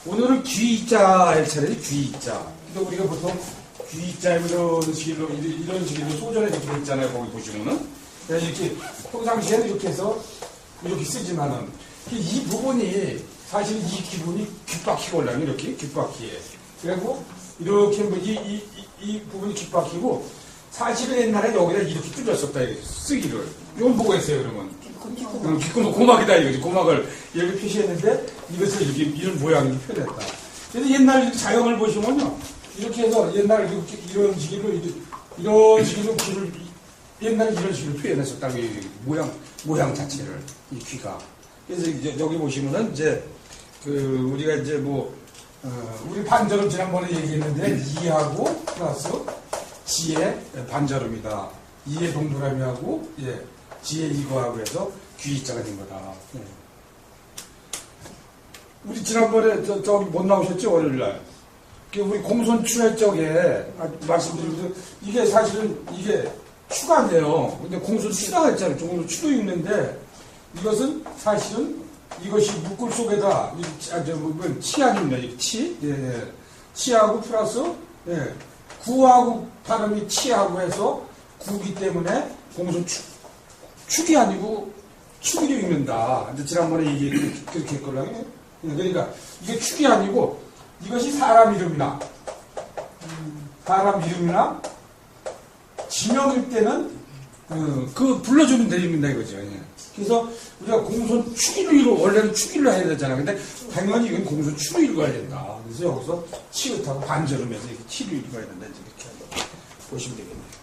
오늘은 귀자 할 차례지, 귀자. 근데 우리가 보통 귀자 이런 식으로 소전에 이렇게 있잖아요. 거기 보시면은. 이렇게, 평상시에는 이렇게 해서 이렇게 쓰지만은, 이 부분이, 사실 이 기분이 귓바퀴가 올라요. 이렇게, 귓바퀴에. 그리고, 이렇게, 이 부분이 귓바퀴고, 사실은 옛날에 여기다 이렇게 뚫렸었다, 이렇게 쓰기를. 이건 보고 했어요, 그러면. 귓구멍, 고막이다, 이거지. 고막을 이렇게 표시했는데, 이것을 이렇게, 이런 모양으로 표현했다. 그래서 옛날 자형을 보시면요. 이렇게 해서 옛날 이런 식으로, 이런 식으로 귀를, 옛날에 이런 식으로 표현했었다고, 모양 자체를, 이 귀가. 그래서 이제 여기 보시면은, 이제, 우리가 이제 우리 반절음 지난번에 얘기했는데, 이하고 플러스 지의 반절음이다. 이의 동그라미하고, 예, 지의 이거하고 해서 귀자가 된 거다. 예. 우리 지난번에 저기 못 나오셨죠? 월요일날. 우리 공손 추회 쪽에 말씀드리면서, 이게 사실은 이게 추가인데요. 근데 공손 추가가 있잖아요. 공손 추도 읽는데, 이것은 사실은 이것이 묶을 속에다, 치약입니다. 치? 예. 치하고 플러스, 예. 구하고 발음이 치하고 해서 구기 때문에 공손 축이 아니고 축이로 읽는다. 근데 지난번에 이게 그렇게 했거든요. 그러니까 이게 축이 아니고 이것이 사람 이름이나 지명일 때는 불러주면 됩니다 이거죠. 그래서 우리가 공손 축일로 원래는 축일로 해야 되잖아. 근데 당연히 이건 공손 축으로 읽어야 된다. 그래서 여기서 치읓하고 반절음해서 이렇게 치로 읽어야 된다. 이렇게 보시면 되겠네요.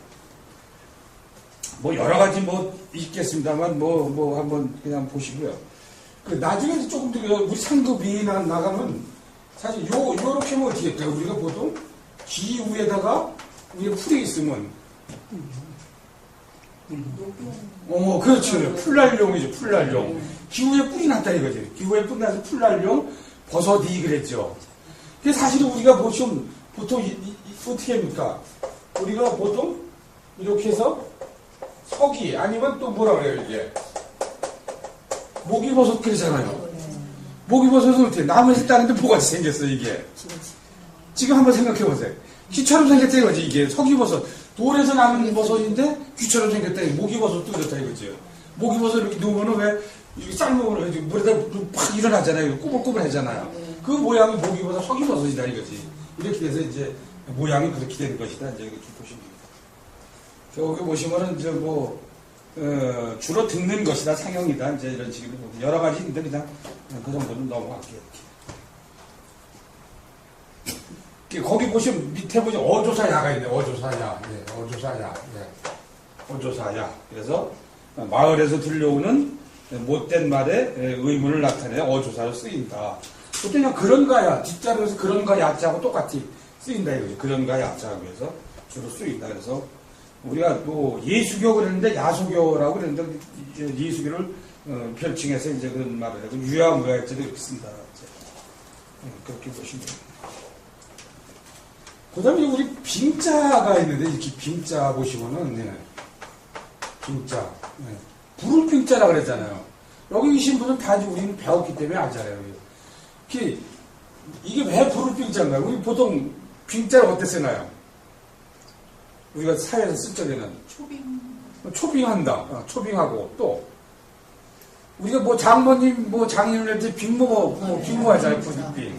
여러 가지 있겠습니다만 한번 그냥 보시고요. 나중에 조금 더 우리 상급이 나가면 사실 요렇게 하면 어떻게 할까요? 우리가 보통 귀 위에다가 위에 풀이 있으면 그렇죠. 풀날용이죠. 풀날용. 기후에 뿌리 났다 이거지. 기후에 뿌리 나서 풀날용 버섯이 그랬죠. 그게 사실은 우리가 보통 어떻게 합니까? 우리가 보통 이렇게 해서 서기 아니면 또 뭐라 그래요 이게 모기버섯 그러잖아요. 모기버섯은 어떻게 나무에서 따는데 뭐같이 생겼어요 이게. 지금 한번 생각해 보세요. 귀처럼 생겼다 이거지 이게. 서기버섯 돌에서 나는 버섯인데 귀처럼 생겼다. 모기버섯도 그렇다 이거죠. 모기버섯 이렇게 누우면은 왜 이렇게 삶으면 물에다 팍 일어나잖아요. 꾸불꾸불하잖아요. 그 모양이 모기버섯 서기버섯이다 이거지. 이렇게 돼서 이제 모양이 그렇게 되는 것이다. 이제 이렇게 보시면 됩니다. 여기 보시면은 이제 주로 듣는 것이다, 상형이다, 이제 이런 식으로 여러 가지 있는데 그냥 그 정도는 넘어갈게요. 거기 보시면 밑에 보시면 어조사야가 있네. 어조사야, 예, 어조사야, 예, 어조사야. 그래서 마을에서 들려오는 못된 말에 의문을 나타내 어조사로 쓰인다. 또 그냥 그런가야 뒷자리에서 그런가 야자하고 똑같이 쓰인다 이거죠. 그런가 야자하고 해서 주로 쓰인다. 그래서 우리가 예수교 그랬는데 야소교라고 그랬는데 예수교를 별칭해서 이제 그런 말을 하고 유야무야죄도 이렇게 쓴다. 그렇게 보시면 됩니다. 그 다음에 우리 빙자가 있는데 이렇게 빙자 보시면은 빙자 불을 빙자라 그랬잖아요. 여기 계신 분은 다 우리는 배웠기 때문에 알잖아요. 이게 왜 불을 빙자인가요? 우리 보통 빙자를 어떻게 쓰나요? 우리가 사회에서 쓸 적에는 초빙한다. 초빙하고 또 우리가 장모님 장인을 할 때 빙모하잖아요. 부빙.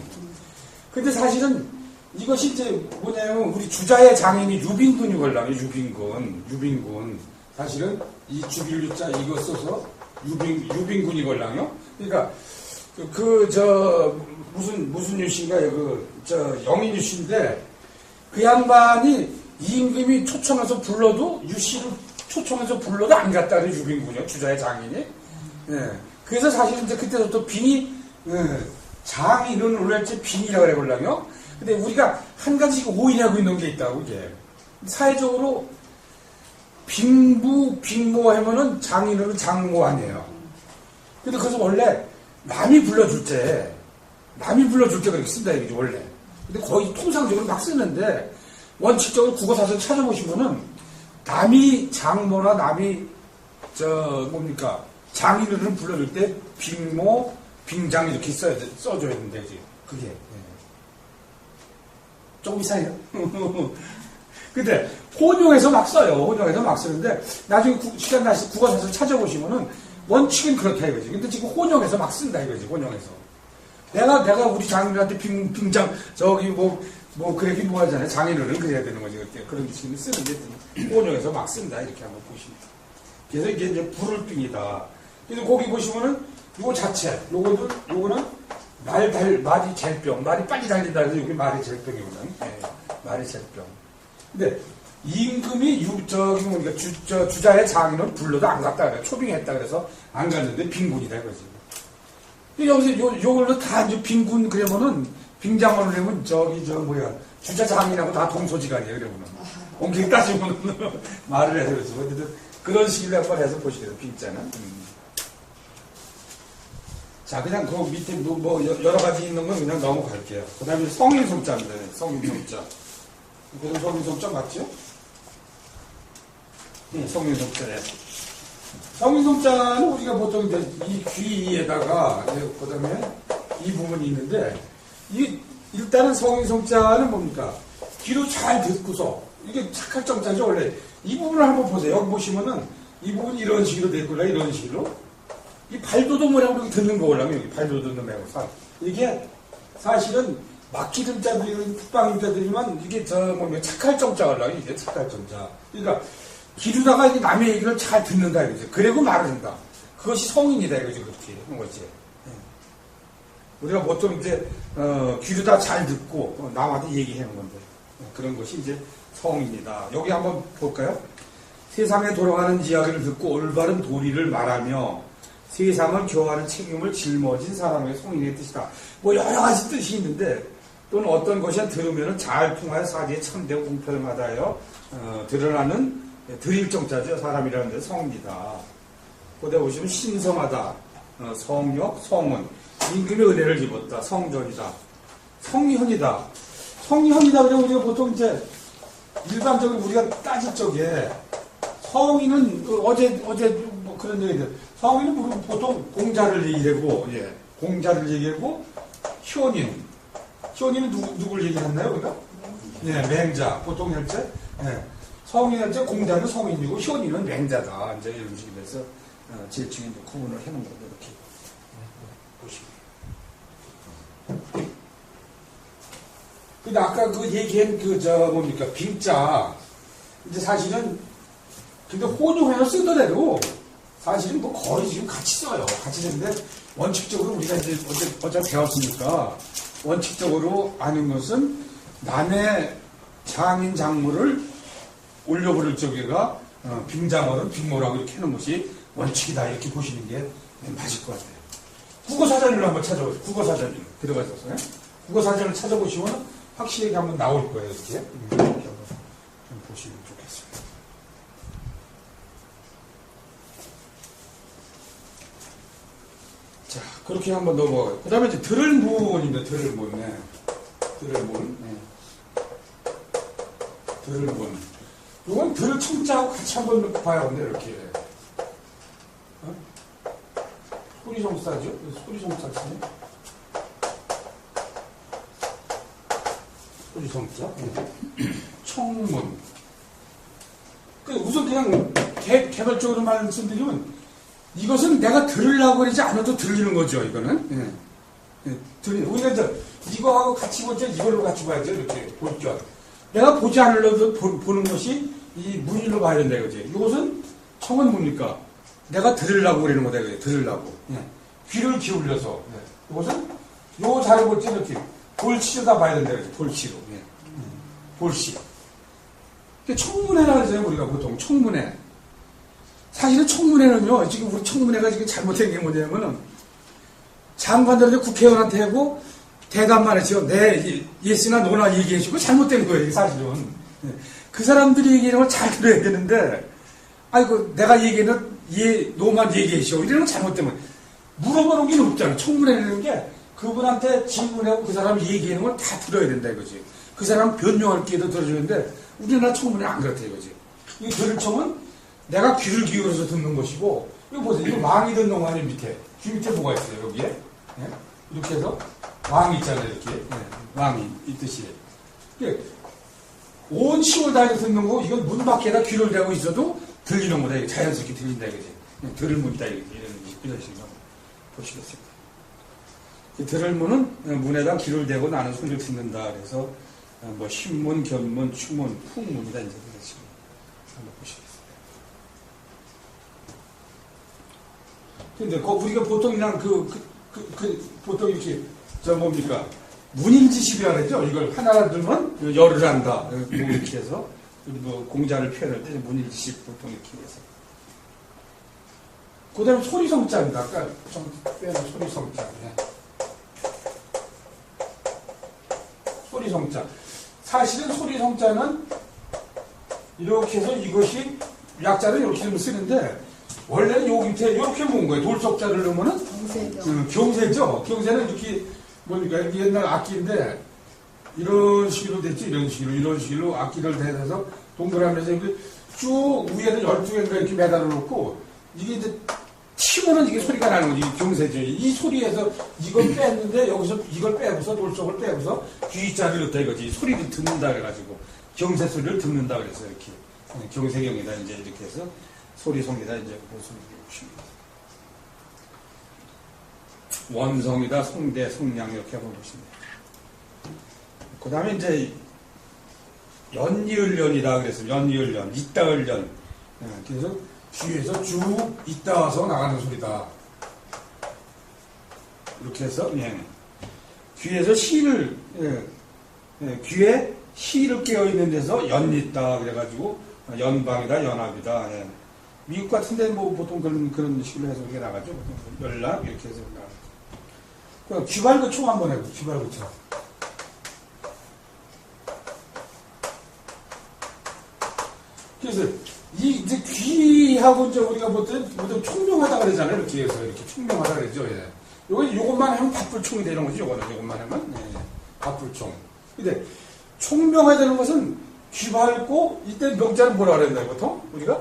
근데 사실은 이것이 이제 뭐냐면 우리 주자의 장인이 유빈군이 걸라요. 유빈군. 사실은 이 주빌유자 이거 써서 유빈군이 걸라요. 그러니까 무슨 유씨인가요? 영인 유씨인데 그 양반이 임금이 초청해서 불러도 유씨를 초청해서 불러도 안 갔다는 유빈군이요. 주자의 장인이. 예. 그래서 사실은 이제 그때부터 빙이 장인은 원래 빙이라고 그래보려요. 근데 우리가 한 가지 오인하고 있는 게 있다고 이게 사회적으로 빙모 하면은 장인은 장모 아니에요. 근데 그래서 원래 남이 불러줄 때 그렇게 쓴다 이거지 원래. 근데 거의 통상적으로 막 쓰는데 원칙적으로 국어사전 찾아보시면은 남이 장모나 남이 장인어른을 불러줄 때 빙모, 빙장 이렇게 써줘야 되는데 그게 조금 이상해요. 근데 혼용해서 막 써요. 혼용해서 막 쓰는데 나중에 시간 나시 국어사서 찾아보시면은 원칙은 그렇다 이거지. 근데 지금 혼용해서 막 쓴다 이거지. 혼용해서. 내가 우리 장인한테 빙장 저기 그러긴 뭐 하잖아요. 장인어른 그래야 되는 거지. 그렇게 그런 식으로 쓰는데 혼용해서 막 쓴다 이렇게 한번 보십니다. 그래서 이게 이제 불을빙이다. 그래서 거기 보시면은 요 자체 요거는 말이 젤병 말이 빨리 달린다 해서 여기 말이 젤병이거든. 네, 말이 젤병. 근데 임금이 주자의 장인은 불러도 안 갔다 그래. 초빙했다 그래서 안 갔는데 빈군이다 이거지. 여기서 요걸로 다 이제 빈군 그러면은 빙장어를 하면 주자 장인하고 다 동서지간이에요 그러면은. 옮기게 따지면은 말을 해서 그래서 어쨌든 그런 식으로 한번 해서 보시게요 빙자는. 자 그냥 그 밑에 여러 가지 있는 건 그냥 넘어갈게요. 그 다음에 성인성자입니다. 성인성자. 그래서 성인성자 맞죠? 성인성자예요. 성인성자는 우리가 보통 이제 이 귀에다가 그 다음에 이 부분이 있는데 일단은 성인성자는 뭡니까? 귀로 잘 듣고서 이게 착할 정자죠 원래. 이 부분을 한번 보세요. 여기 보시면은 이 부분이 이런 식으로 됐구나 이런 식으로. 이 발도도 뭐라고 이렇게 듣는 거 올라면 여기 발도 듣는 매고 이게 사실은 막히는 자들이 풋방인 자들이면 이게 착할 정자 올라요. 이게 착할 정자. 그러니까 기르다가 이게 남의 얘기를 잘 듣는다 이거지. 그리고 말을 한다. 그것이 성인이다 이거지 그렇게 하는 거지. 우리가 보통 이제 귀르다 잘 듣고 남한테 얘기하는 건데 그런 것이 이제 성인이다. 여기 한번 볼까요? 세상에 돌아가는 이야기를 듣고 올바른 도리를 말하며 세상을 교화하는 책임을 짊어진 사람의 성인의 뜻이다. 여러 가지 뜻이 있는데 또는 어떤 것이 들으면 잘 통하여 사지에 참되고 공평을 받아요. 드러나는 드릴정자죠. 사람이라는 데서 성이다. 거기에 보시면 신성하다. 성역, 성은 임금의 은혜를 입었다. 성전이다. 성현이다. 성현이다. 그러면 우리가 보통 이제 일반적으로 우리가 따질 적에 성인은 어제 그런 얘기들. 성인은 보통 공자를 얘기하고, 공자를 얘기하고, 효인은 누구를 얘기했나요, 우리가? 맹자. 보통 현재, 성인 현재 공자는 성인이고, 효인은 맹자다. 이제 이런 식이 돼서, 질층에 구분을 해놓은 거죠, 이렇게. 보시면. 근데 아까 그 얘기한 빙자. 이제 사실은, 근데 혼용해서 쓰더라도, 사실은 거의 지금 같이 써요. 같이 쓰는데, 원칙적으로 우리가 이제 어차피 배웠으니까, 원칙적으로 아는 것은 남의 장인 장모를 올려버릴 적에가 빙장어는 빙모라고 이렇게 하는 것이 원칙이다. 이렇게 보시는 게 맞을 것 같아요. 국어사전을 한번 찾아보세요. 국어사전을 들어가셔서. 국어사전을 찾아보시면 확실히 한번 나올 거예요. 이렇게 한번 좀 보시면 좋겠습니다. 자, 그렇게 한번 넘어가요. 그 다음에 이제 들을문입니다. 들을문. 들을문. 이건 들을 청자하고 같이 한번 봐야 하는데, 이렇게. 소리성사죠? 소리성사지. 소리성자. 청문. 우선 그냥 개별적으로 말씀드리면, 이것은 내가 들으려고 그러지 않아도 들리는 거죠, 이거는. 우리가 이거하고 같이 보죠, 이걸로 같이 봐야죠, 이렇게 볼 줄. 내가 보지 않으려도 보는 것이 이 문일로 봐야 된다, 이거지. 이것은 청은 뭡니까? 내가 들으려고 그러는 거다, 이거지. 들으려고. 귀를 기울여서. 이것은 요 자료 볼 때 이렇게 볼치로다 봐야 된다, 이거지. 볼치로. 볼시. 청문회라 그러잖아요, 우리가 보통. 청문회. 사실은 청문회는요, 지금 우리 청문회가 지금 잘못된 게 뭐냐면은, 장관들한테 국회의원한테 하고, 대답만 하죠. 네, 예스나 노나 얘기해주고, 잘못된 거예요, 이게 사실은. 그 사람들이 얘기하는 걸 잘 들어야 되는데, 아이고, 내가 얘기는 노만 얘기해줘. 이러는 건 잘못된 거예요. 물어보는 게 없잖아. 청문회라는 게, 그분한테 질문하고 그 사람이 얘기하는 걸 다 들어야 된다, 이거지. 그 사람 변명할 기회도 들어주는데, 우리나라 청문회 안 그렇다, 이거지. 이 들을청은 내가 귀를 기울여서 듣는 것이고, 이거 보세요. 이거 망이 듣는 거 아니에요, 밑에. 귀 밑에 뭐가 있어요, 여기에? 이렇게 해서 왕이 있잖아요, 이렇게. 왕이 있듯이. 온 시골 다니면서 듣는 거, 이건 문 밖에다 귀를 대고 있어도 들리는 거다. 자연스럽게 들린다, 이거지. 들을 문이다, 이런 식으로 보시겠습니다. 들을 문은 문에다 귀를 대고 나는 소리를 듣는다. 그래서 뭐 신문, 견문, 추문, 풍문이다, 이제 그런 식으로 한번 보시겠습니다. 근데 우리가 보통 그냥 보통 이렇게 뭡니까? 문인지식이라 그러죠. 이걸 하나 들면 열을 한다. 뭐 이렇게 해서 뭐 공자를 표현할 때 문인지식 보통 이렇게 해서. 그 다음에 소리성자입니다. 아까 좀 빼는 소리성자. 네. 소리성자. 사실은 소리성자는 이렇게 해서 이것이 약자를 이렇게 좀 쓰는데 원래는 요 밑에 이렇게 모은 거예요. 돌석자를 넣으면은 경세죠. 경세는 이렇게 뭡니까? 이게 옛날 악기인데 이런 식으로 됐죠. 이런 식으로 악기를 대서 동그라미에서 쭉 위에는 12개인가 이렇게 매달아 놓고 이게 이제 치면은 이게 소리가 나는 거지. 이게 경세죠. 이 소리에서 이걸 뺐는데 여기서 이걸 빼고서 돌석을 빼고서 귀자를 넣었다 이거지. 소리를 듣는다 그래가지고 경세 소리를 듣는다 그래서 이렇게 경세경이다 이제 이렇게 해서 소리성이다 이제 무슨 보십니다. 원성이다 성대 성량 이렇게 한번 보십니다. 그 다음에 이제 연이을연이다 그래서 연이을연 이따을연 그래서 귀에서 쭉 있다 와서 나가는 소리다. 이렇게 해서 귀에서 시를 귀에 시를 깨어 있는 데서 연있다 그래가지고 연방이다 연합이다. 미국 같은데 뭐 보통 그런 식으로 해서 이렇게 나가죠. 연락 이렇게 해서 나가죠. 귀발그총 한번 해보죠. 귀발그총. 그래서 이제 귀하고 이제 우리가 보통 총명하다 그러잖아요. 이렇게 해서 이렇게 총명하다 그러죠. 예. 요것만 하면 밥불총이 되는 거지. 요것만 하면 밥불총. 근데 총명하다는 것은 귀 밝고 이때 명자는 뭐라 그랬나요? 보통 우리가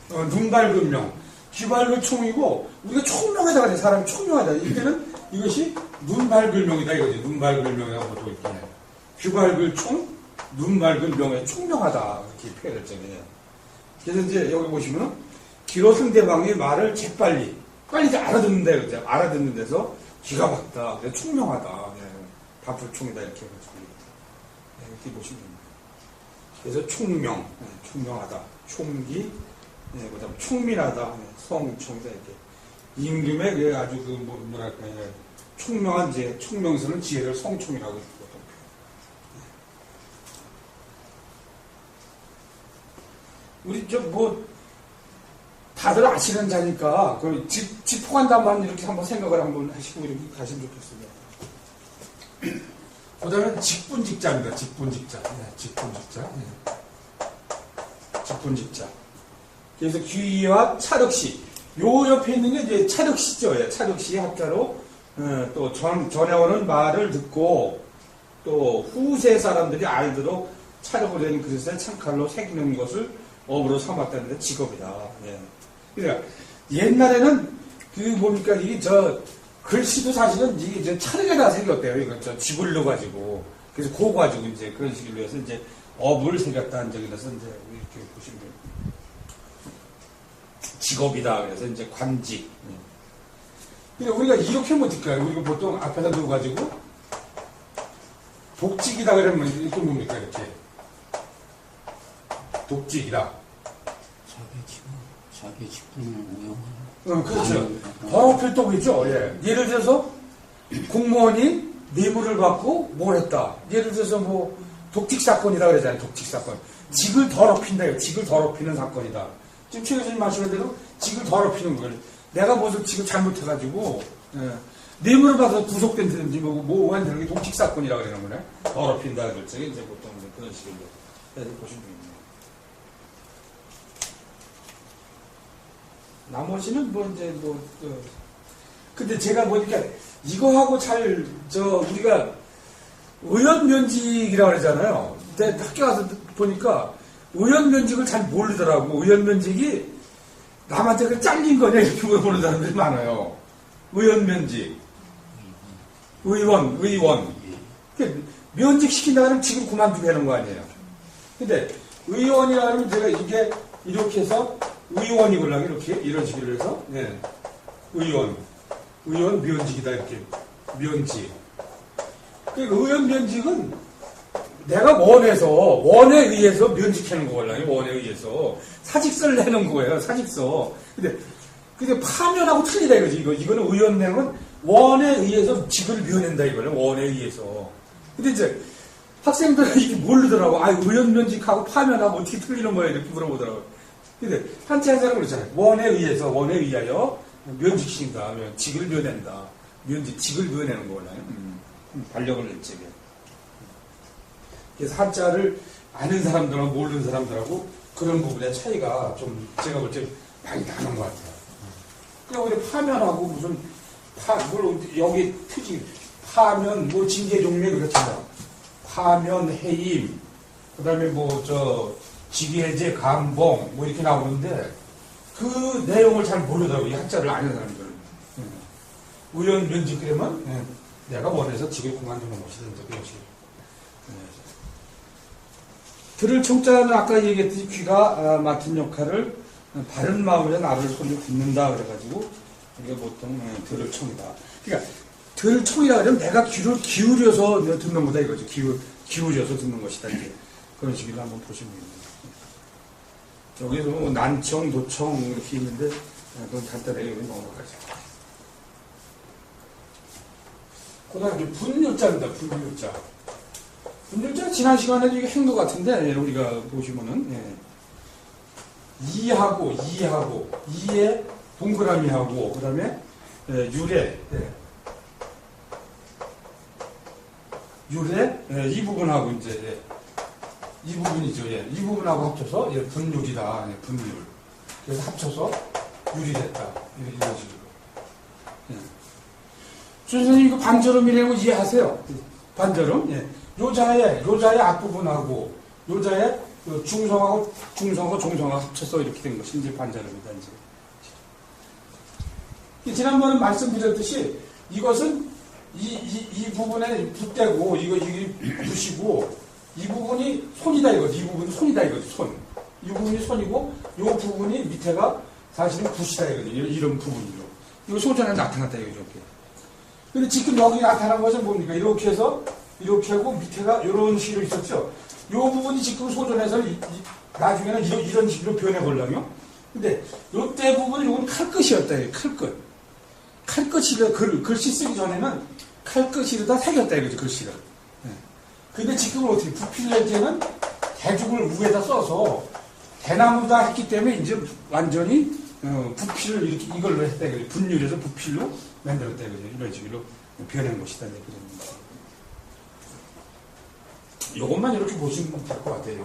눈 밝은 명. 귀 밝은 총이고 우리가 총명하다 그래. 사람이 총명하다. 이때는 이것이 눈 밝은 명이다 이거지. 눈 밝은 명이라고 보통 이렇게 해요. 귀 밝은 총, 눈 밝은 명에 총명하다 이렇게 표현했잖아요. 그래서 이제 여기 보시면 기로 상대방의 말을 재빨리 이제 알아듣는다 그러죠. 알아듣는 데서 귀가 밝다. 총명하다. 밥불총이다 이렇게 해가지고 이렇게 보시면 됩니다. 그래서 총명, 총명하다. 총기, 그다음 총민하다. 성총이다 이렇게. 임금의 아주 뭐랄까 총명한 총명스러운 지혜를 성총이라고 보통 우리 다들 아시는 자니까 지포간다만 이렇게 한번 생각을 한번 하시고 이렇게 가시면 좋겠습니다. 그 다음에 직분직자입니다. 직분직자. 직분직자. 그래서 귀와 차륵시. 요 옆에 있는 게 이제 차륵시죠. 차륵시 합자로 또 전에 오는 말을 듣고 또 후세 사람들이 알도록 차력을 된 그릇에 창칼로 새기는 것을 업으로 삼았다는데 직업이다. 그러니까 옛날에는 이게 글씨도 사실은 이게 차력에다 새겼대요. 이거 집을 넣어가지고 그래서 그거 가지고 이제 그런 식으로 해서 이제 업을 새겼다는 적이라서 이제 이렇게 보시면 돼요. 직업이다. 그래서 이제 관직. 그러니까 우리가 이렇게 하면 어떨까요? 우리가 보통 앞에다 넣어가지고 독직이다 그러면 이렇게 뭡니까? 이렇게 독직이다. 자기 직분을 우용하는. 그렇죠. 더럽힐 독이죠. 예를 들어서 공무원이 뇌물을 받고 뭘 했다. 예를 들어서 뭐 독직 사건이다 그러잖아요. 독직 사건. 직을 더럽힌다. 직을 더럽히는 사건이다. 지금 최 교수님 말씀한 대로 직을 더럽히는 거예요. 내가 무슨 직을 잘못해가지고 뇌물을 받아서 구속된다든지 뭐 하는 게 독직 사건이라고 그러는 거네. 더럽힌다 그랬죠. 이제 보통 그런 식으로 보시면 됩니다. 나머지는 근데 제가 보니까 이거하고 우리가 의원면직이라고 그러잖아요. 근데 학교 가서 보니까 의원면직을 잘 모르더라고. 의원면직이 남한테 잘린 거냐 이렇게 물어보는 사람들이 많아요. 의원면직. 의원. 면직시킨다면 직을 그만두게 하는 거 아니에요. 근데 의원이라면 제가 이게 이렇게 해서 의원이 걸라면 이렇게 이런 식으로 해서 예. 의원 면직이다 이렇게 면직. 그 의원 면직은 내가 원에 의해서 면직하는 거걸라요. 원에 의해서 사직서를 내는 거예요. 사직서. 근데 파면하고 틀리다 이거지. 이거는 의원내는 원에 의해서 직을 면한다 이거는 원에 의해서. 근데 이제 학생들은 이게 모르더라고. 의원 면직하고 파면하고 어떻게 틀리는 거야 이렇게 물어보더라고. 근데 한참 사람은 그렇잖아요. 원에 의하여 면직시킨다. 직을 면한다. 직을 면하는 거잖아요. 반력을 냈지. 그래서 한자를 아는 사람들하고 모르는 사람들하고 그런 부분의 차이가 좀 제가 볼 때 많이 나는 것 같아요. 그냥 우리 파면하고 무슨 여기 파면 징계종묘 그렇잖아요. 파면 해임 그다음에 직위해제 감봉 이렇게 나오는데 그 내용을 잘 모르더라고요. 이 한자를 아는 사람들은. 의원 면직 그러면 내가 원해서 직을 그만두는 것이든지 그런 식으로. 들을 청자는 아까 얘기했듯이 귀가 맡은 역할을 바른 마음으로 나를 손을 듣는다 그래가지고 우리가 보통 들을 청이다. 그러니까 들을 청이라 그러면 내가 귀를 기울여서 듣는 거다 이거죠. 기울여서 듣는 것이다 이제 그런 식으로 한번 보시면 됩니다. 여기서 난청, 도청 이렇게 있는데 그건 간단하게 넘어가죠. 그다음에 분유자입니다. 분유자. 분유자 지난 시간에도 이게 행도 같은데 우리가 보시면은 이에 동그라미하고 그다음에 유래 이 부분하고 이제 이 부분이죠. 이 부분하고 합쳐서 분율이다. 분율. 그래서 합쳐서 율이 됐다. 이런 식으로. 선생님 이거 반절음이라고 이해하세요? 반절음? 요자의 앞부분하고 요자의 중성하고 종성하고 합쳐서 이렇게 된 것이 이제 반절음이다. 이제. 지난번에 말씀드렸듯이 이것은 이 부분에 붓대고 이거 붓이고 이 부분이 손이다 이거지. 이 부분이 손이다 이거지. 손. 이 부분이 손이고 이 부분이 밑에가 사실은 붓이다 이거지. 이런 부분이죠. 이거 소전에 나타났다 이거죠. 근데 지금 여기 나타난 것은 뭡니까? 이렇게 해서 이렇게 하고 밑에가 이런 식으로 있었죠. 이 부분이 지금 소전에서 나중에는 이런 식으로 변해보려면 근데 이때 부분은 이건 칼끝이었다. 칼끝. 칼끝이라 글씨 쓰기 전에는 칼끝이로다 새겼다 이거죠. 글씨를. 근데 지금은 어떻게 부필낼 때는 대죽을 위에다 써서 대나무다 했기 때문에 이제 완전히 부필을 이렇게 이걸로 했다 이거죠. 분율해서 부필로 만들었다 이거죠. 이런 식으로 변한 것이다 이거죠. 이것만 이렇게 보시면 될 것 같아요.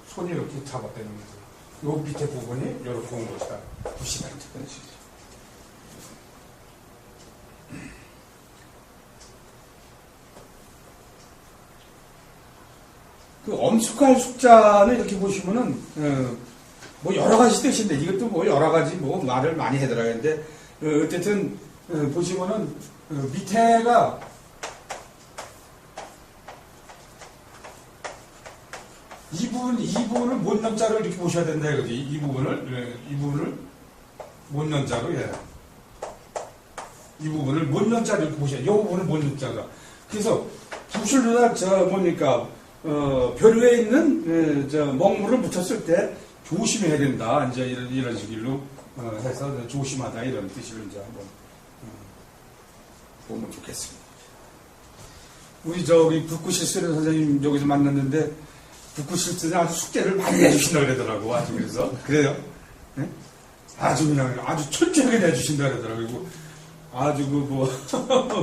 손이 이렇게 잡았다는 거죠. 요 밑에 부분이 이렇게 온 것이다. 붓이다 그런 식이죠. 그 엄숙할 숙자는 이렇게 보시면은 여러 가지 뜻인데 이것도 여러 가지 말을 많이 해더라는데 어쨌든 보시면은 밑에가 이 부분을 못년자로 이렇게 보셔야 된다 이거지. 이 부분을 못년자로 이 부분을 못년자로 이렇게 보셔야. 이 부분을 못년자가. 그래서 부실로다 별 위에 있는 먹물을 묻혔을 때 조심해야 된다. 이제 이런 식으로 해서 조심하다 이런 뜻으로 이제 한번 보면 좋겠습니다. 우리 북구실수련 선생님 여기서 만났는데 북구실수는 아주 숙제를 많이 내주신다 그러더라고. 아주 그래요? 네? 아주 철저하게 내주신다 그러더라고. 아주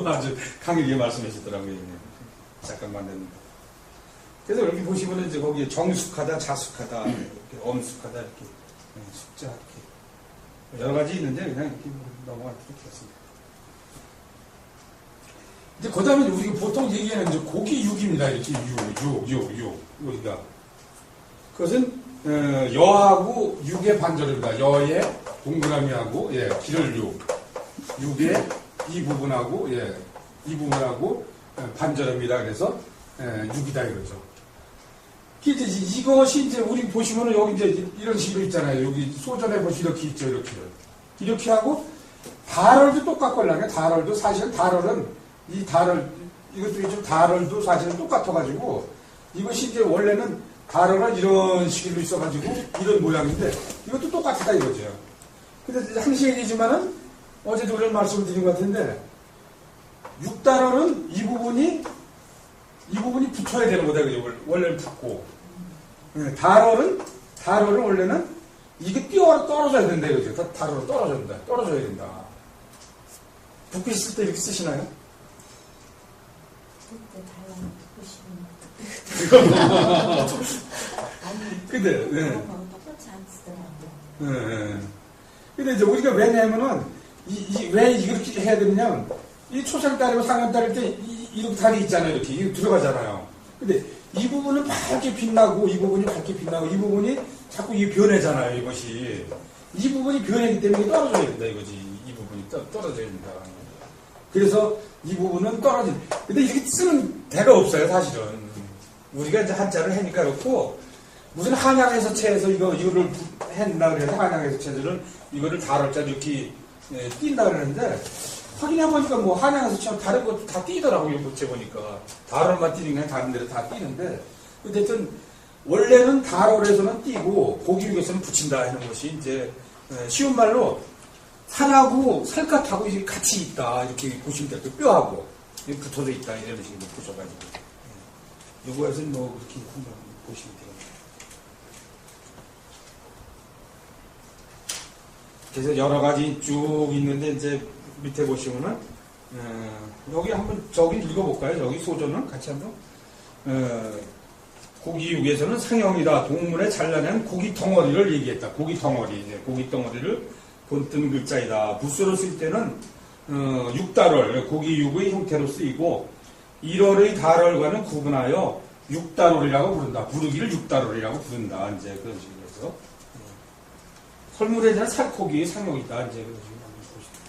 아주 강하게 말씀하시더라고요. 잠깐 만났는데. 그래서 이렇게 보시면은 이제 거기에 정숙하다, 자숙하다, 이렇게 엄숙하다, 이렇게 숙자, 이렇게 여러 가지 있는데 그냥 이렇게 넘어가도록 하겠습니다. 이제 그 다음에 우리가 보통 얘기하는 이제 고기 육입니다. 이렇게 육. 우리가 그것은 여하고 육의 반절입니다. 여의 동그라미하고 길을 육의 이 부분하고 반절입니다. 그래서 육이다 이거죠. 이것이 이제 우리 보시면은 여기 이제 이런 식으로 있잖아요. 여기 소전에 보시면 이렇게 있죠. 이렇게 하고 달월도 똑같걸랑요. 달월도 사실은 달월은 이 달월 이것도 좀 달월도 사실은 똑같아가지고 이것이 이제 원래는 달월은 이런 식으로 있어가지고 이런 모양인데 이것도 똑같다 이거죠. 근데 항시 얘기지만은 어제도 그런 말씀을 드린 것 같은데 6달월은 이 부분이 붙어야 되는 거다 그죠. 원래는 붙고 달월은 원래는 이게 뛰어 떨어져야 된다 이거죠. 달월은 떨어져야 된다. 붙고 있을 때 이렇게 쓰시나요? 그때 달랑 듣고 싶은 아니 근데 그거하고 똑같이 안 쓰더라고요. 근데 이제 우리가 왜냐면은 왜 이렇게 해야 되느냐? 이 초생달이고 상현달일 때 이렇게 달이 있잖아요. 이렇게 들어가잖아요. 근데 이 부분은 밝게 빛나고 이 부분이 밝게 빛나고 이 부분이 자꾸 이 변해잖아요. 이것이 이 부분이 변하기 때문에 떨어져야 된다 이거지. 이 부분이 떨어져야 된다. 그래서 이 부분은 떨어진. 근데 이렇게 쓰는 데가 없어요, 사실은. 우리가 이제 한자를 하니까 그렇고, 무슨 한양해서체에서 이거를 했나 그래서 한양해서체들은 이거를 달월자 이렇게 띈다 그러는데, 확인해보니까 뭐 한양해서체는 다른 것도 다 띄더라고요, 못해 보니까. 달월만 띄는 게 아니라 다른 데를 다 띄는데, 어쨌든, 원래는 달월에서는 띄고, 고기육에서는 붙인다 하는 것이 이제, 쉬운 말로, 살하고 살갗하고 이게 같이 있다 이렇게 보시면 돼요. 뼈하고 붙어져 있다 이런 식으로 보셔가지고 요거에서는 뭐 그렇게 한번 보시면 돼요. 그래서 여러 가지 쭉 있는데 이제 밑에 보시면은 여기 한번 저기 읽어볼까요? 여기 소전은 같이 한번 고기육에서는 상형이다. 동물에 잘라낸 고기 덩어리를 얘기했다. 고기 덩어리를 본뜬 글자이다. 붓으로 쓸 때는 6달월 고기육의 형태로 쓰이고 1월의 달월과는 구분하여 6달월이라고 부른다. 부르기를 6달월이라고 부른다. 이제 그런 식으로 해서 설물에 대한 살코기의 상용이다. 이제 그런 식으로 한번 보시죠.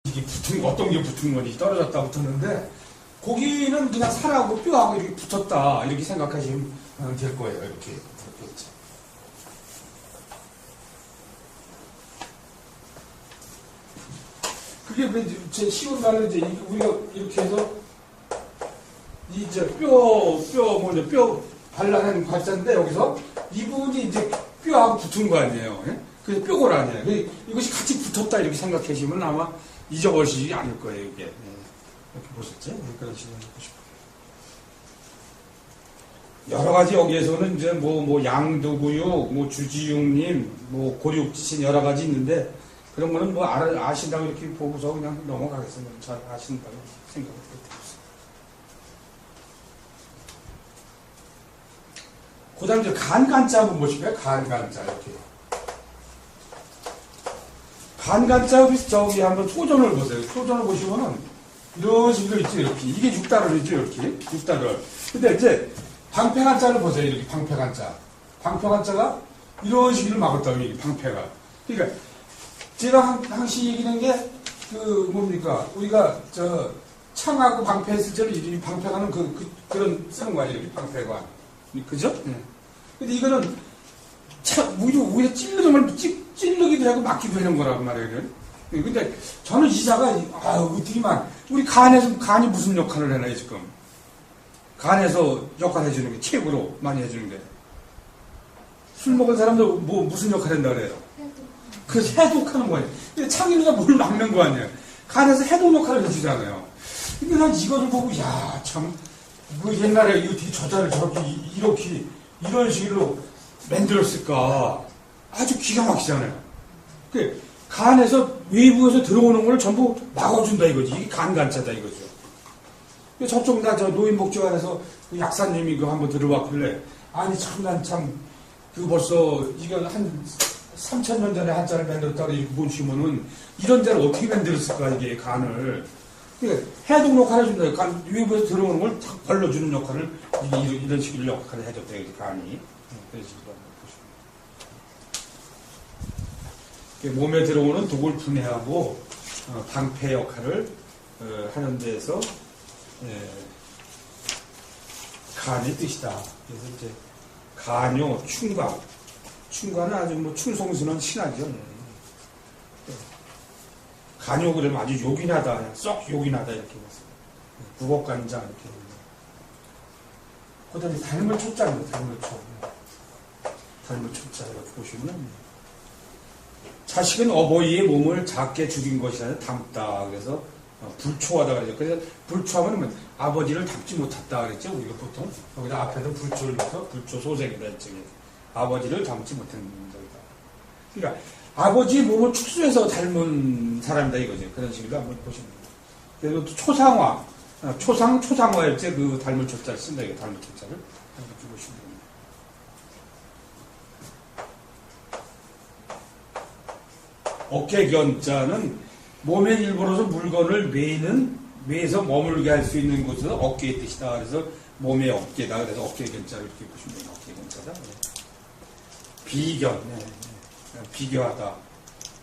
이게 어떤 게 붙은 건지 떨어졌다 붙었는데 고기는 그냥 살하고 뼈하고 이렇게 붙었다 이렇게 생각하시면 될 거예요. 이렇게 붙었겠죠. 그게 제 쉬운 말로 이제 우리가 이렇게 해서 이제 뼈 발라낸 관자인데 여기서 이 부분이 이제 뼈하고 붙은 거 아니에요. 예? 그래서 뼈골 아니에요. 이것이 같이 붙었다 이렇게 생각하시면 아마 잊어버리지 않을 거예요. 이게 이렇게 보셨죠? 그런 식으로 보시고 여러 가지 여기에서는 이제 뭐 양두구육, 뭐 주지육님, 뭐 고육지신 여러 가지 있는데. 그런 거는 뭐 아신다고 이렇게 보고서 그냥 넘어가겠습니다. 잘 아신다고 생각을 해보겠습니다. 그 다음 이제 간간자 한번 보실까요? 간간자 이렇게. 간간자 저기 한번 소전을 보세요. 소전을 보시면은 이런 식으로 있죠. 이렇게. 이게 6달월이죠. 이렇게. 6달월. 근데 이제 방패간자를 보세요. 이렇게 방패간자. 방패간자가 이런 식으로 막았다고 이게 방패가. 그러니까 제가 항시 얘기하는 게, 뭡니까. 우리가, 창하고 방패 했을 때는 이 방패관은 그런 쓰는 거 아니에요. 이렇게 방패관. 그죠? 네. 근데 이거는, 우리가 찔르기도 하고 막기도 하는 거란 말이에요. 근데 저는 이자가, 어떻게만, 우리 간이 무슨 역할을 해나요, 지금? 간에서 역할 해주는 게 최고로 많이 해주는 게. 술 먹은 사람들 무슨 역할 한다 그래요? 그래서 해독하는 거예요. 근데 창의로가 뭘 막는 거 아니에요. 간에서 해독 역할을 해주잖아요. 근데 난 이거를 보고, 옛날에 이거 되게 저자를 저렇게, 이런 식으로 만들었을까. 아주 기가 막히잖아요. 그, 간에서, 외부에서 들어오는 걸 전부 막아준다 이거지. 이게 간간자다 이거죠. 저쪽, 노인복지관에서 그 약사님이 그거 한번 들어왔길래, 아니, 벌써, 이거 3,000년 전에 한자를 만들었다고 이렇게 보시면은 이런 자를 어떻게 만들었을까 이게 간을 해독 역할을 해준다. 간 외부에서 들어오는 걸 탁 발라주는 역할을 이런 식으로 역할을 해줬다 이게 간이 그런 식으로 보시면 몸에 들어오는 독을 분해하고 방패 역할을 하는 데서 간의 뜻이다. 그래서 이제 간요 충간. 충간은 아주 뭐 충성스러운 신하죠. 간요 그러면 아주 요긴하다, 그냥 썩 요긴하다 이렇게 봤어요. 국어간장 이렇게. 그다음에 닮을 초자입니다. 닮을 초. 닮을 초자 이렇게 보시면 자식은 어버이의 몸을 작게 죽인 것이라 닮다. 그래서 불초하다 그러죠. 그래서 불초하면 뭐 아버지를 닮지 못했다 그랬죠. 우리가 보통 여기다 앞에서 불초를 넣어서 불초 소생이다 했죠. 아버지를 닮지 못한 적이다. 그러니까 아버지의 몸을 축소해서 닮은 사람이다 이거죠. 그런 식으로 한번 보시면 됩니다. 그리고 또 초상화, 초상화일제 그 닮을 초자를 쓴다. 이거 닮을 초자를 이렇게 보시면 됩니다. 어깨견자는 몸의 일부로서 물건을 매에서 머물게 할 수 있는 곳은 어깨의 뜻이다. 그래서 몸의 어깨다. 그래서 어깨견자를 이렇게 보시면 됩니다. 어깨견자다. 비견, 비교하다.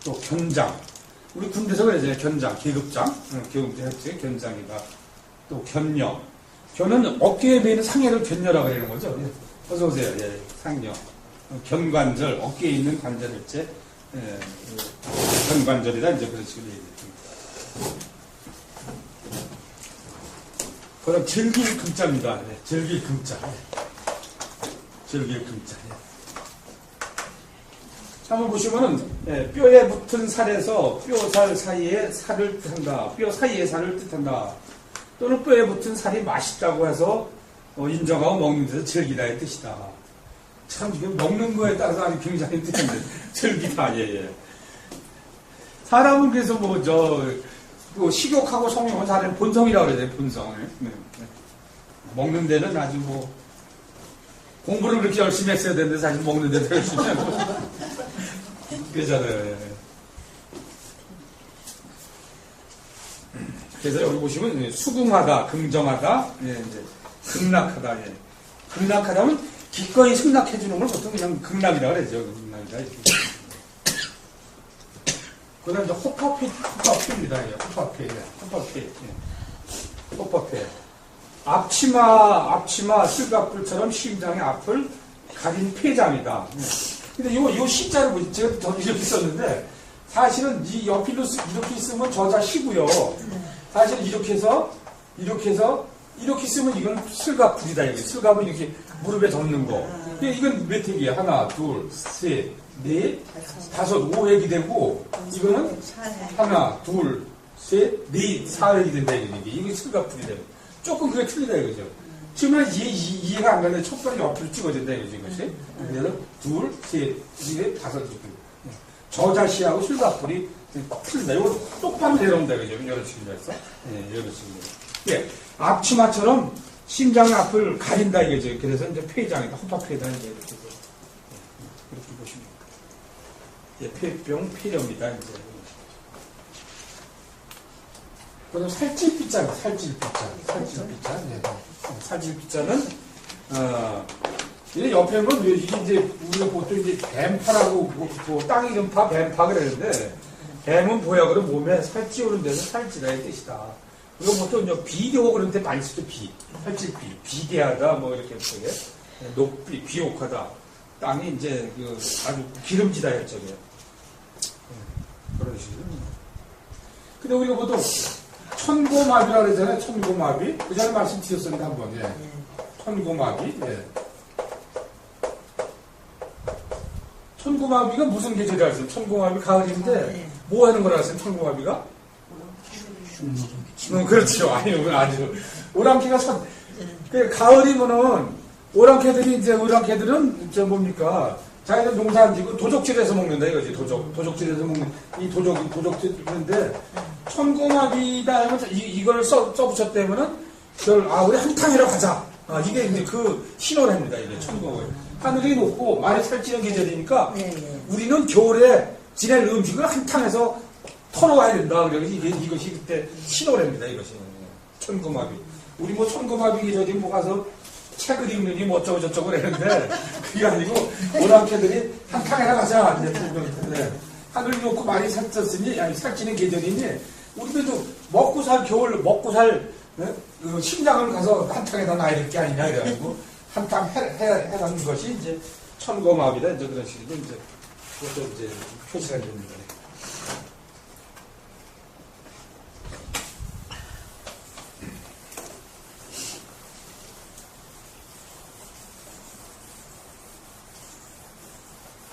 또 견장. 우리 군대에서 그러잖아요. 견장, 계급장. 계급장, 견장이다. 또 견녀. 견은 어깨에 매는 상해를 견녀라고 그러는 거죠. 어서오세요. 예, 상녀. 견관절, 어깨에 있는 관절일제. 견관절이다. 이제 그런 식으로 얘기했습니다. 그럼 즐길 금자입니다. 즐길 금자. 즐길 금자. 한번 보시면은 뼈에 붙은 살에서 뼈살 사이에 살을 뜻한다. 뼈 사이에 살을 뜻한다. 또는 뼈에 붙은 살이 맛있다고 해서 인정하고 먹는 데서 즐기다의 뜻이다. 참 지금 먹는 거에 따라서 아주 굉장히 뜻인데 즐기다. 예. 사람은 그래서 그 식욕하고 성욕은 사람의 본성이라고 그래야 돼요. 본성. 먹는 데는 아주 공부를 그렇게 열심히 했어야 되는데 사실 먹는 데도 열심히 하고 그러잖아요. 그래서 여기 보시면 수긍하다, 긍정하다, 이제 극락하다. 극락하다면 기꺼이 승낙해 주는 걸 보통 그냥 극락이라고 그러죠. 극락이다. 그다음 이제 호파페입니다. 호파페. 앞치마 실각불처럼 심장의 앞을 가린 폐장이다. 근데 요 시자를 보시, 제가 전 이렇게 썼는데, 사실은 이 옆필로 이렇게 쓰면 저자 시고요. 사실 이렇게 쓰면 이건 슬갑불이다. 이게 슬갑은 이렇게 무릎에 덮는 거. 이건 몇 획이야? 하나, 둘, 셋, 넷, 다섯, 5획이 되고, 이거는 하나, 둘, 셋, 넷, 4획이 된다. 이게 슬갑불이다. 조금 그게 틀리다 이거죠. 지금은 이해가 안 가는데 첫 번째 옆으로 찍어진다 이거죠, 이것이. 그래서 둘, 셋, 넷, 다섯 이렇게. 저자시하고 술갑불이 틀린다. 이거 똑바로 내려온다 이거죠. 이런 식으로 해서. 이런 식으로. 앞치마처럼 심장의 앞을 가린다 이거죠. 그래서 이제 폐장이다. 호파폐다 이제 이렇게. 이렇게 보시면. 폐병, 폐렴이다 이제. 그다음 살찔비자입니다. 살찔비자는 옆에 보면 이게 이제 우리가 보통 이제 뱀파라고 땅 이름파 뱀파 그러는데 뱀은 보약으로 몸에 살찌우는 데서 살찌다의 뜻이다. 이거 보통 이제 비교 그런 데 많이 쓰죠. 살찔비, 비대하다 이렇게 되게 높이 비옥하다. 땅이 이제 아주 기름지다 했죠. 그런 식으로. 근데 우리가 보통 천고마비라고 그러잖아요. 천고마비. 그 전에 말씀드렸었는데 한번. 천고마비. 천고마비가 무슨 계절이 알았어요? 천고마비 가을인데 뭐 하는 걸 알았어요? 천고마비가? 그렇죠. 아니요. 아주 오랑캐가 가을이면은 오랑캐들은 뭡니까? 자기들 농사 안 지고 도적질해서 먹는다 이거지. 도적질해서 먹는 이 도적질인데 천고마비다 하면 이걸 써붙였다면은 우리 한탕이라 가자. 이게 이제 그 신호랍니다. 이게 천고마비. 하늘이 높고 많이 살찌는 계절이니까 우리는 겨울에 지낼 음식을 한탕에서 털어와야 된다. 그래서 이것이 그때 신호랍니다. 이것이 천고마비. 우리 천고마비 계절이 가서 책을 읽느니 어쩌고 저쩌고 그랬는데 그게 아니고 오랑캐들이 한탕에나 가자. 이제 하늘이 높고 많이 살쪘으니 살찌는 계절이니 우리도 먹고 살 겨울 먹고 살 심장을 가서 한탕에다 놔야 될 게 아니냐 이래가지고 한탕 해라는 것이 이제 천고마비다 이제 그런 식으로 이제 그것도 이제 표시가 됩니다.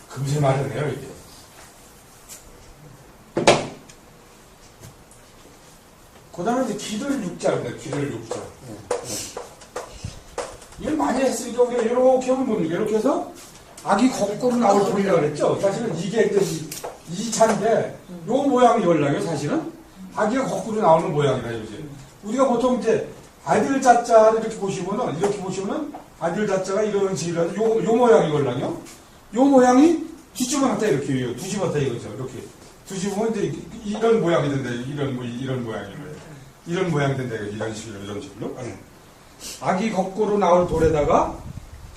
금세 말하네요 이게. 그 다음에 이제 기를 육자입니다. 기를 육자. 이걸 많이 했으니까 우리가 이렇게 하면 뭡니까? 이렇게 해서 악이 거꾸로 나올 돌리라고 그랬죠. 사실은 이게 이제 2차인데 요 모양이 원래요 사실은. 악이가 거꾸로 나오는 모양이다 이거지. 우리가 보통 이제 아들 자자를 이렇게 보시면은 아들 자자가 이런 식이라서 요 모양이 원래요. 요 모양이 뒤집어놨다 이렇게 뒤집었다 이거죠. 이렇게 뒤집으면 이제 이런 모양이 된다. 이런 모양이 이런 모양이 된다. 이런 식으로. 악이 거꾸로 나올 돌에다가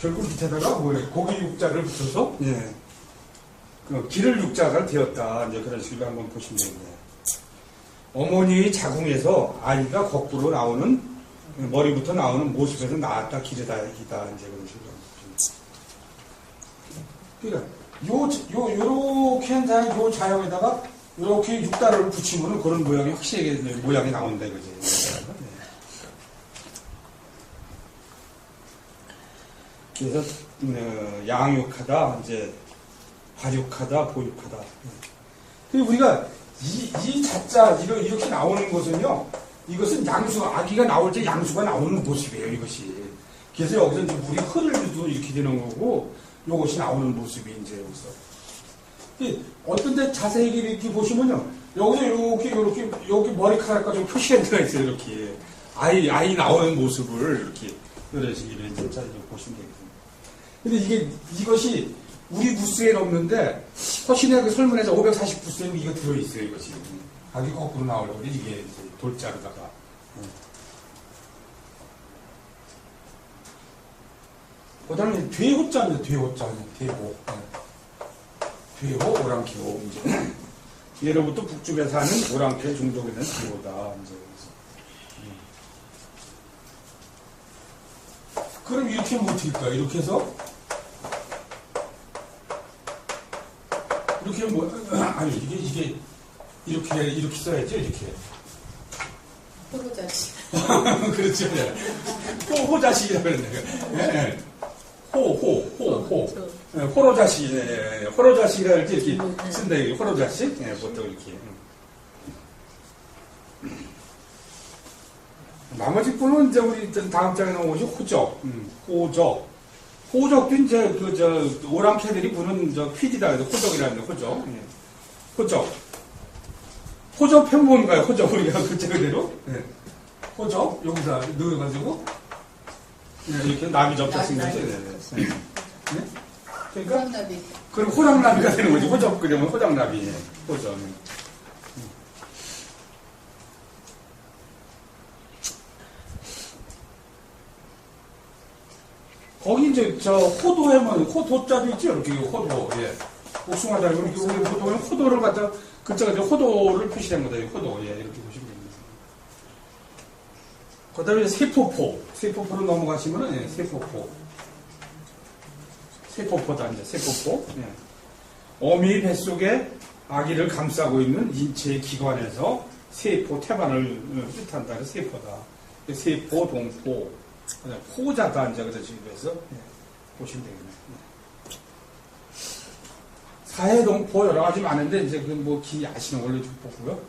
결국 밑에다가 고기 육자를 붙여서 그 기를 육자가 되었다. 이제 그런 식으로 한번 보시면 됩니다. 어머니의 자궁에서 아이가 거꾸로 나오는 머리부터 나오는 모습에서 나왔다 기르다 이제 그런 식으로. 그러니까 요렇게 한 다음에 요 자형에다가 요렇게 육단을 붙이면은 그런 모양이 확실하게 모양이 나온다 이거지. 그래서 양육하다 이제 발육하다 보육하다. 그리고 우리가 이 자자 이렇게 나오는 것은요. 이것은 양수 아기가 나올 때 양수가 나오는 모습이에요 이것이. 그래서 여기서 이제 물이 흐르도 이렇게 되는 거고. 요것이 나오는 모습이 이제 여기서. 어떤 데 자세히 이렇게 보시면요. 여기서 이렇게 머리카락과 좀 표시가 들어 있어요. 이렇게. 아이 나오는 모습을 이렇게. 이런 식으로 이제 잘 보시면 되겠습니다. 근데 이것이 우리 부스에 없는데, 허신의 그 설문에서 540부스에 이거 들어있어요. 이것이. 아기 거꾸로 나오려고 이게 이제 돌자루다가. 그 다음에 되호자입니다. 되호. 되호, 오랑캐호. 이제. 예로부터 북쪽에 사는 오랑캐 종족에 대한 되호다. 이제. 그럼 이렇게 하면 어떻게 할까요? 이렇게 해서. 이렇게 하면 아니, 이게, 이렇게 써야죠, 이렇게. 호로자식. 그렇죠. 호자식이라고 그랬네. 호로자식. 호로자식이라 이렇게 쓴다, 이게. 호로자식. 보통 이렇게. 나머지 분은 이제 우리 다음 장에 나온 것이 호적. 호적도 이제 오랑캐들이 부는 퀴디다 해서 호적이라는 호적. 호적 편 뭔가요? 호적 우리가 글자 그대로. 호적 여기다 넣어가지고 이렇게 나비 접착 쓴 거죠. 그러니까 호랑나비. 그럼 호랑나비가 되는 거지. 호적 그러면 호랑나비. 호적. 거기 이제 호도에만 호도자도 있죠. 이렇게 호도. 복숭아 잘 이렇게 호도는 호도를 갖다 글자가 이제 호도를 표시된 거다. 호도. 이렇게 보시면 됩니다. 그 다음에 세포포로 넘어가시면은 세포포다 이제 세포포. 어미 뱃속에 아기를 감싸고 있는 인체의 기관에서 세포 태반을 뜻한다. 그래서 세포다. 세포, 동포. 포자다 이제 그래서 집에서 보시면 되겠네요. 사해동포 여러 가지 많은데 이제 그 뭐 기 아시는 걸로 좀 보고요.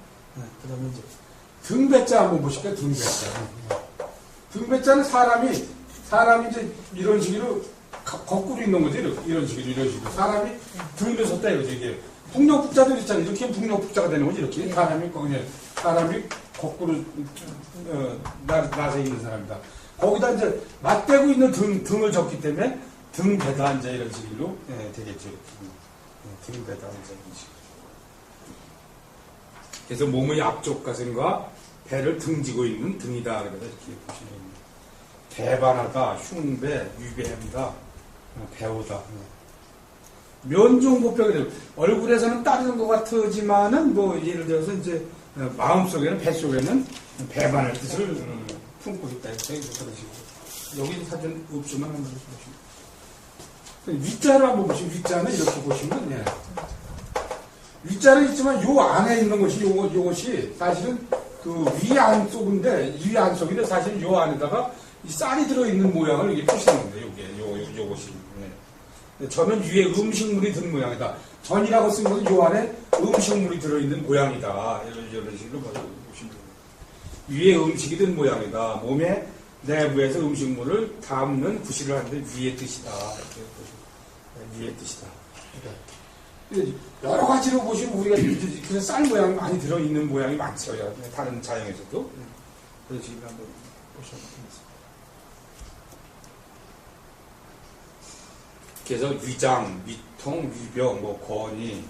그다음에 이제 등배자 한번 보실까요? 등배자는 사람이 이제 이런 식으로 거꾸로 있는 거죠. 이런 식으로 사람이 등을 섰다 이거죠. 이게 북녘북자들 있잖아요. 이렇게 하면 북녘북자가 되는 거지. 이렇게 사람이 거꾸로 나서 있는 사람이다. 거기다 이제 맞대고 있는 등을 졌기 때문에 등배다 이제 이런 식으로 되겠죠. 등배다 이제 이런 식으로. 그래서 몸의 앞쪽 가슴과 배를 등지고 있는 등이다. 그래서 이렇게 보시면 됩니다. 배반하다, 흉배, 위배합니다, 배우다. 면종보병이 얼굴에서는 따르는 것 같지만은 뭐 예를 들어서 이제 마음속에는, 뱃속에는 배반의 뜻을 품고 있다. 그런 식으로. 여기 사전 없지만 한번 보시면. 위자를 한번 보시면, 위자는 이렇게 보시면, 예. 위자는 있지만 요 안에 있는 것이, 요것이 사실은 그 위안속인데, 위안속인데 사실 요 안에다가 이 쌀이 들어있는 모양을 이게 표시하는 건데, 요것이. 네. 저는 위에 음식물이 든 모양이다. 전이라고 쓴 것은 요 안에 음식물이 들어있는 모양이다. 이런 식으로 보시면 됩니다. 위에 음식이 든 모양이다. 몸의 내부에서 음식물을 담는 구실을 하는데 위의 뜻이다. 이렇게 보시면 위의 뜻이다. 그러니까 여러 가지로 보시면 우리가 그래서 쌀 모양이 많이 들어있는 모양이 많죠. 다른 자연에서도. 그런 식으로 한번 보시면 됩니다. 그래서 위장, 위통, 위병, 뭐 권위,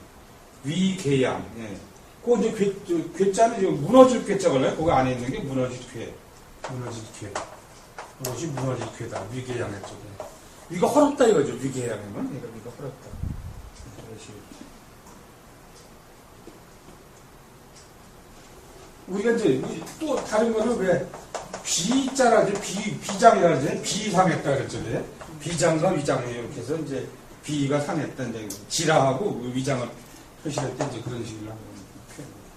위궤양. 예. 그거 이제 괴자는 무너질 괴자 걸려요. 거기 안에 있는 게 무너질 괴. 무너질 괴. 그것이 무너질 괴다. 위궤양의 쪽에. 위가 헐었다 이거죠. 위궤양이면. 그러니까 위가 헐었다. 우리가 이제 또 다른 거는 왜 비자라지 비장이라 하지 비상했다 그랬죠. 비장과 위장이 이렇게 해서 이제 비가 상했다 이제 지라하고 위장을 표시할 때 이제 그런 식으로 하는 표현입니다.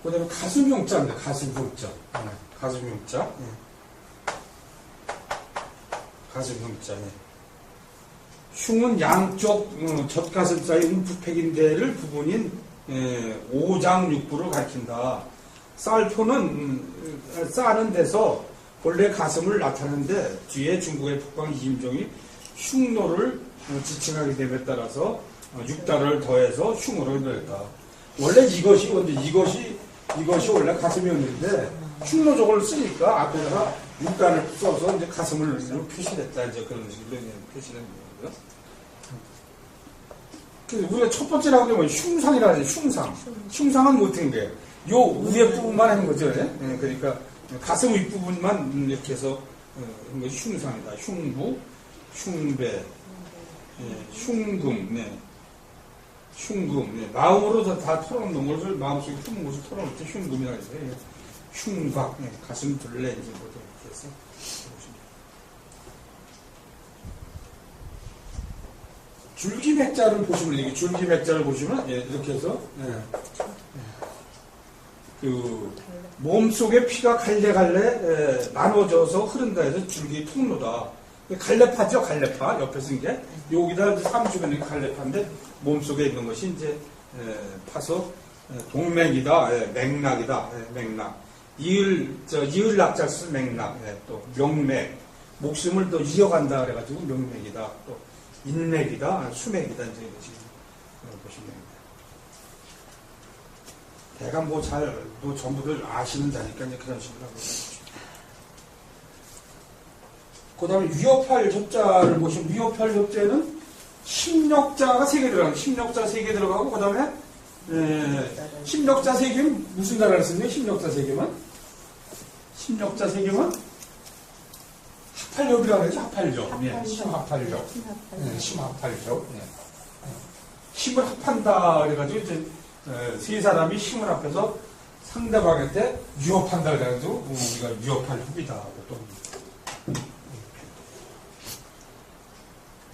그다음에 가슴용자입니다. 가슴용자. 가슴용자. 가슴용자. 흉은 양쪽 젖가슴살의 움푹패긴데를 부분인 오장육부를 가리킨다. 쌀표는 싸는 데서 본래 가슴을 나타내는데 뒤에 중국의 북방 이임종이 흉노를 지칭하게 됨에 따라서 육다를 더해서 흉으로 넣었다. 원래 이것이 원래 가슴이었는데 흉노족을 쓰니까 앞에다가 육다를 써서 이제 가슴을 표시했다. 이제 그런 식으로 표시는 거고요. 우리가 첫 번째라고 하면 흉상이라 하죠. 흉상. 흉상은 뭐 어떻게 거예요? 요 위에 부분만 하는 거죠. 그러니까 가슴 윗부분만 이렇게 해서 한 것이 흉상이다. 흉부, 흉배, 흉금, 흉금. 마음으로 다 털어놓는 것을 마음속에 품은 것을 털어놓을 때 흉금이라고 해서 흉곽, 가슴 둘레 이제 뭐 이렇게 해서 줄기맥자를 보시면 이게 줄기맥자를 보시면 이렇게 해서 그 몸속에 피가 갈래갈래 나눠져서 흐른다 해서 줄기 통로다. 갈래파죠, 갈래파. 옆에 쓴 게. 여기다 이제 삼주변이 갈래파인데 몸속에 있는 것이 이제 파서 동맥이다, 맥락이다, 맥락. 이을 낙자 쓸 맥락, 또 명맥. 목숨을 또 이어간다 그래가지고 명맥이다. 또 인맥이다, 수맥이다, 이제 이것이 보시면 됩니다. 대가 뭐 전부들 아시는 자니까 이제 그런 식으로 하고 있습니다. 그 다음에 위협할 협자를 보시면, 위협할 협자에는 심력자가 3개 들어가고, 심력자 3개 들어가고, 그 다음에, 심력자 3개면 무슨 단어를 쓰냐? 심력자 3개면? 심력자 3개면? 합할력이라고 하죠, 합할력. 심합할력. 심합할력. 힘을 합한다, 그래가지고, 이제, 세 사람이 힘을 합해서 상대방한테 위협한다, 그래가지고, 우리가 위협할 협이다. 또.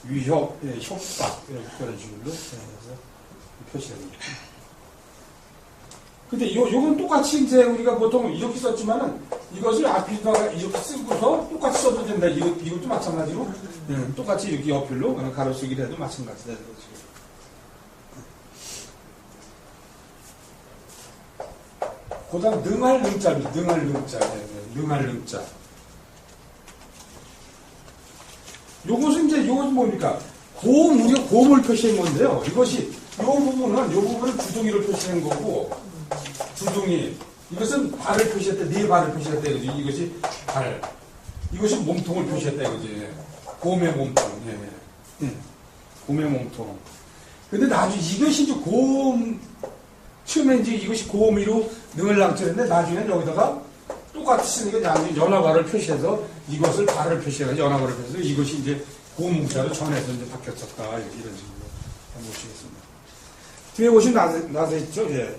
위협, 협박, 그런 식으로 해서 표시됩니다. 근데 요건 똑같이 이제 우리가 보통 이렇게 썼지만은 이것을 앞에다가 이렇게 쓰고서 똑같이 써도 된다. 이것도 마찬가지로 똑같이 이렇게 옆으로 가로쓰기를 해도 마찬가지다. 그 다음 능할 능자입니다. 능할 능자. 능할 능자. 요것은 이제 요것은 뭡니까? 우리가 고음을 표시한 건데요. 요 부분은 주둥이를 표시한 거고, 주둥이. 이것은 발을 표시했다, 네 발을 표시했다, 이거지. 이것이 발. 이것이 몸통을 표시했다, 이거지. 고음의 몸통. 고음의 몸통. 근데 나중에 이것이 이제 처음에 이제 이것이 고음이로 능을 낭처했는데, 나중에는 여기다가 똑같이 쓰니까 나중에 연화발을 표시해서 이것을 발을 표시해서 연화발을 표시해서 이것이 이제 고음문자로 전해서 이제 바뀌었었다. 이런 식으로 한번 보시겠습니다. 뒤에 보시면 나서 있죠. 예.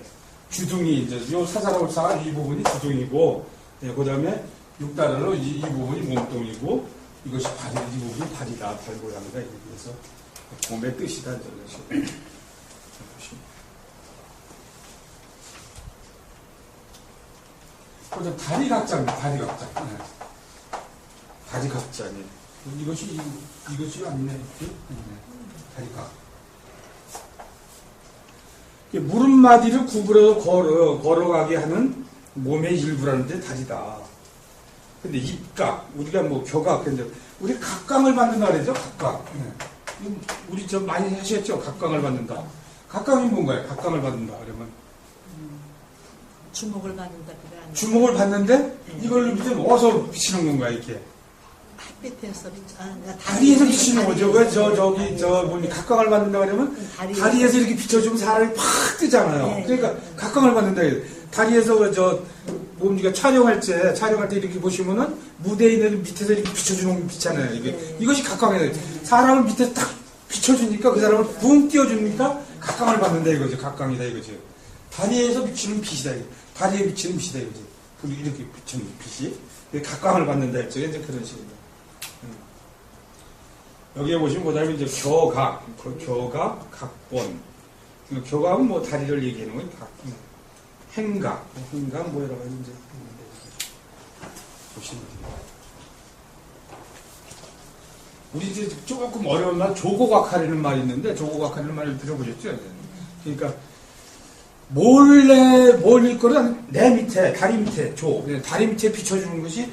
주둥이, 이제, 요 사사로울사가 이 부분이 주둥이고, 예, 그 다음에 6달러로 이 부분이 몸통이고, 이것이 발이, 이 부분이 발이다, 발 모양이다. 그래서 몸의 뜻이다. 이런 것이. 그래서 다리 각장입니다. 다리 각장. 네. 다리 각장이. 이것이 아니네. 다리 각. 무릎마디를 구부려 걸어가게 하는 몸의 일부라는데 다리다. 근데 입각, 우리가 뭐 겨각, 근데 우리 각광을 받는다 그러죠? 각광. 네. 우리 저 많이 하셨죠? 각광을 받는다. 각광이 뭔가요? 각광을 받는다. 그러면 주목을 받는다 그게 아니라 주목을 받는데 이걸 밑에 어디서 비치는 건가요? 이렇게 햇빛에서 다리에서 비치는 거죠. 왜 저기 뭐니 각광을 받는다 그러면 다리에서 이렇게 비춰주면 사람이 팍 뜨잖아요. 네. 그러니까 각광을 받는다. 다리에서 뭡니까 촬영할 때 이렇게 보시면은 무대에 있는 밑에서 이렇게 비춰주는 거 있잖아요. 이것이 각광이에요. 사람을 밑에 딱 비춰주니까 그 사람을 붕 띄워주니까 각광을 받는다 이거죠. 각광이다 이거죠. 다리에서 비치는 빛이다. 다리에 비치는 빛이다 이거죠. 이렇게 비치는 빛이 각광을 받는다 했죠. 이제 그런 식입니다. 여기에 보시면 그다음에 이제 겨각, 각본. 겨각은 뭐 다리를 얘기하는 거예요. 행각 뭐 여러 가지 이제 보시면 돼요. 우리 이제 조금 어려운 말 조고각하라는 말이 있는데 조고각하라는 말을 들어보셨죠? 그러니까 뭘 일거는 내 밑에 다리 밑에 다리 밑에 비춰주는 것이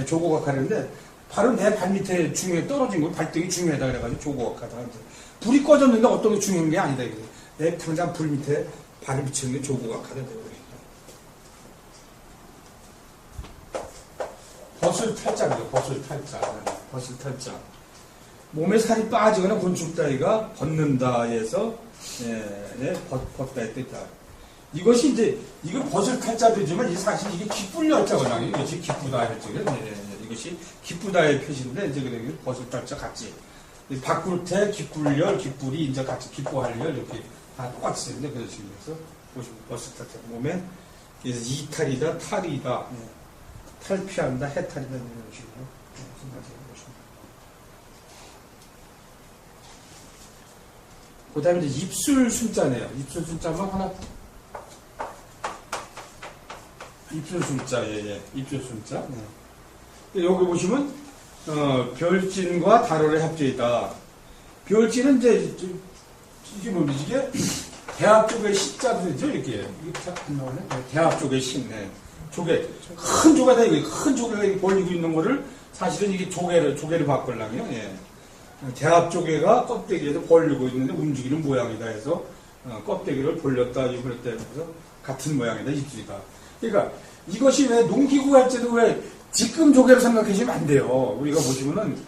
조고각하라는데 바로 내 발 밑에 중요해 떨어진 거 발등이 중요하다 그래가지고 조고각하다. 불이 꺼졌는데 어떤 게 중요한 게 아니다. 내 당장 불 밑에 발을 비치는 게 조고각하다. 버슬탈자입니다. 버슬탈자. 몸에 살이 빠지거나 곤충따위가 벗는다에서 벗다 했다. 이것이 이제 이거 버슬탈자되지만 사실 이게 기쁠려자거든요. 이것이 기쁘다 했죠. 이것이 기쁘다의 표시인데 이제 그래 버슬탈자 같지. 바꿀 기쁠열, 기쁠이 이제 같이 기뻐할열 이렇게 다 똑같이 쓰는데 그런 식으로 보시면 버슬탈자 몸에 그래서 이탈이다, 탈이다. 탈피한다, 해탈이다 이런 식으로 생각해 보시면. 그 다음에 이제 입술 순자네요. 입술 순자만 하나. 입술 순자, 입술 순자. 여기 보시면 별진과 달월의 합제이다. 별진은 이제 이게 뭡니까? 이게 대합 쪽의 신자도 되죠, 이렇게 안 나오네. 대합 쪽의 신. 조개, 큰 조개다, 큰 조개가 벌리고 있는 거를 사실은 이게 조개를 바꾸려면, 대합 조개가 껍데기에서 벌리고 있는데 움직이는 모양이다 해서, 껍데기를 벌렸다, 이번에 해서 같은 모양이다, 입술이다. 그러니까 이것이 왜 농기구 할 때도 왜 지금 조개로 생각하시면 안 돼요. 우리가 보시면은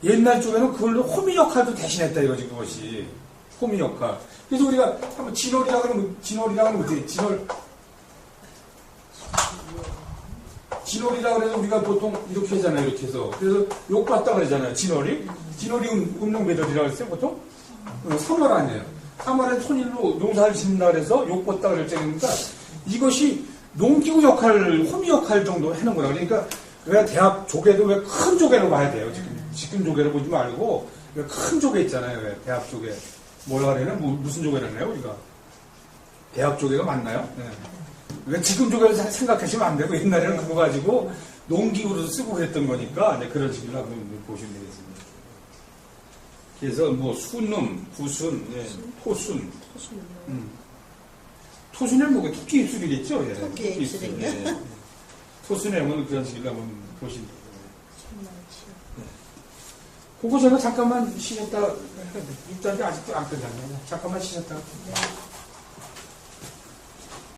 옛날 조개는 그걸로 호미 역할도 대신했다, 이거지, 그것이. 호미 역할. 그래서 우리가 한번 진월이라고 하면 어떻게, 진월이라고 해서 우리가 보통 이렇게 하잖아요, 이렇게 해서. 그래서 욕봤다 그러잖아요, 진월이. 진월이 운명배들이라고 했어요, 보통? 3월 아니에요. 3월에 손일로 농사를 짓는다 그래서 욕봤다 그럴 때니까 이것이 농기구 역할, 호미 역할 정도 하는 거라. 그러니까 왜 대합 조개도 왜 큰 조개로 봐야 돼요, 지금 조개를 보지 말고. 왜 큰 조개 있잖아요, 왜 대합 조개. 뭐라 그래요? 무슨 조개를 해요, 우리가? 대합 조개가 맞나요? 왜 지금 조개를 생각하시면 안 되고 옛날에는 그거 가지고 농기구로 쓰고 그랬던 거니까 그런 식으로 한번 보시면 되겠습니다. 그래서 뭐 순음, 구순, 토순. 토순은 뭐가 토끼 입술이겠죠? 토끼 입술인가요? 토순의 영어는 그런 식으로 한번 보시면 돼요. 그거 제가 잠깐만 쉬셨다, 입자인데 아직도 안 끝났네요. 잠깐만 쉬셨다가.